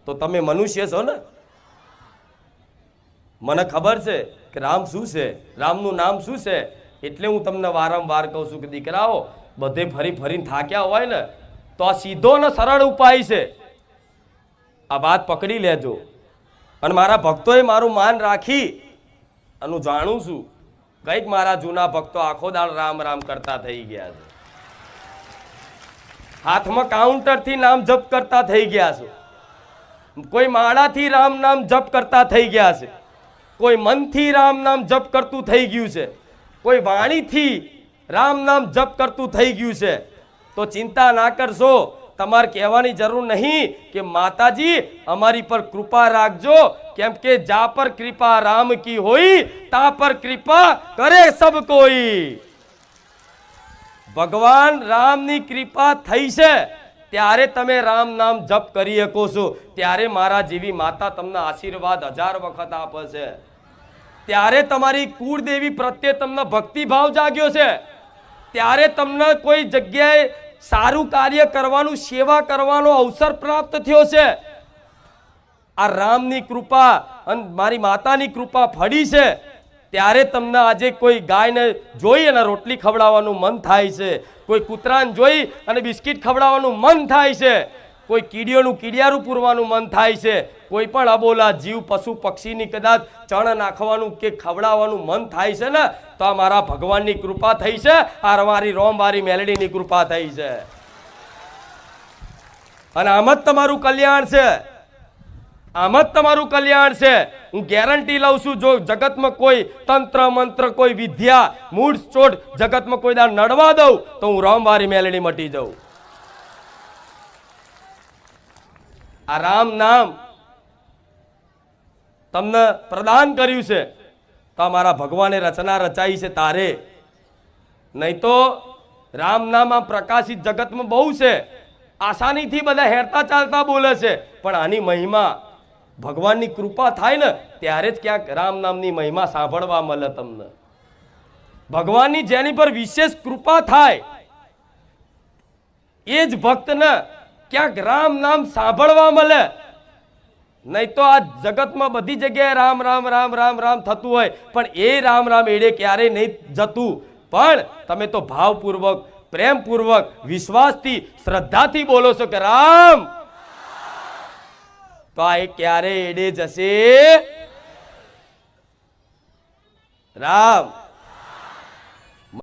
તો તમે મનુષ્ય છો ને. મને ખબર છે કે રામ શું છે, રામનું નામ શું છે. એટલે હું તમને વારંવાર કહું છું કે દીકરાઓ, બધે ફરી ફરીને થાક્યા હોય ને તો આ સીધો ને સરળ ઉપાય છે. આ વાત પકડી લેજો. અને મારા ભક્તોએ મારું માન રાખી અને હું જાણું છું કંઈક મારા જૂના ભક્તો આખો દાળ રામ રામ કરતા થઈ ગયા છે. હાથમાં કાઉન્ટરથી નામ જપ કરતા થઈ ગયા છે. કોઈ માળાથી રામ નામ જપ કરતા થઈ ગયા છે. કોઈ મનથી રામ નામ જપ કરતું થઈ ગયું છે. કોઈ વાણીથી રામ નામ જપ કરતું થઈ ગયું છે. તો ચિંતા ના કરશો. તમારે કહેવાની જરૂર નહીં કે માતાજી અમારી પર કૃપા રાખજો, કેમ કે જા પર કૃપા રામ કી હોઈ તા પર કૃપા કરે સબ કોઈ. ભગવાન રામની કૃપા થઈ છે ત્યારે તમે રામ નામ જપ કરી શકો છો. ત્યારે મારા જેવી માતા તમને આશીર્વાદ 1000 વખત આપે છે. ત્યારે તમારી કુળદેવી પ્રત્યે તમને ભક્તિભાવ જાગ્યો છે. ત્યારે તમને કોઈ જગ્યાએ સારું કાર્ય કરવાનું, સેવા કરવાનો અવસર પ્રાપ્ત થયો છે. આ રામની કૃપા અને મારી માતાની કૃપા ફળી છે. ત્યારે તમને આજે કોઈ ગાયને જોઈ અને રોટલી ખવડાવવાનું મન થાય છે. કોઈ કૂતરાને જોઈ અને બિસ્કિટ ખવડાવવાનું મન થાય છે. કોઈ કીડીઓનું કીડિયારું પૂરવાનું મન થાય છે. કોઈ પણ અબોલા જીવ પશુ પક્ષીની કદાચ ચણ નાખવાનું કે ખવડાવવાનું મન થાય છે ને, તો આ મારા ભગવાનની કૃપા થઈ છે. આ મારી રોમવારી મેલડીની કૃપા થઈ છે. અને આમ જ તમારું કલ્યાણ છે. આમ જ તમારું કલ્યાણ છે. હું ગેરંટી લઉં છું. જો જગતમાં કોઈ તંત્ર મંત્ર, કોઈ વિદ્યા, મૂળ ચોટ જગતમાં કોઈ દાડ નડવા દઉં તો હું રોમવારી મેલડી મટી જાઉં. આ રામ નામ તમને પ્રદાન કર્યું છે તો મારા ભગવાને રચના રચાઈ છે તારે. નહીં તો રામ નામ આ પ્રકાશિત જગતમાં બહુ છે. આસાનીથી બધા હેરતા ચાલતા બોલે છે, પણ આની મહિમા ભગવાનની કૃપા થાય ને ત્યારે જ ક્યાંક રામ નામની મહિમા સાંભળવા મળે તમને. ભગવાનની જેની પર વિશેષ કૃપા થાય એ જ ભક્તને ક્યાંક રામ નામ સાંભળવા મળે. નહીં તો આ જગતમાં બધી જગ્યાએ રામ રામ રામ રામ રામ થતું હોય, પણ એ રામ રામ એડે ક્યારેય નહીં જતું. પણ તમે તો ભાવપૂર્વક, પ્રેમપૂર્વક, વિશ્વાસથી, શ્રદ્ધાથી બોલો છો કે રામ, તો આ ક્યારે એડે જશે. રામ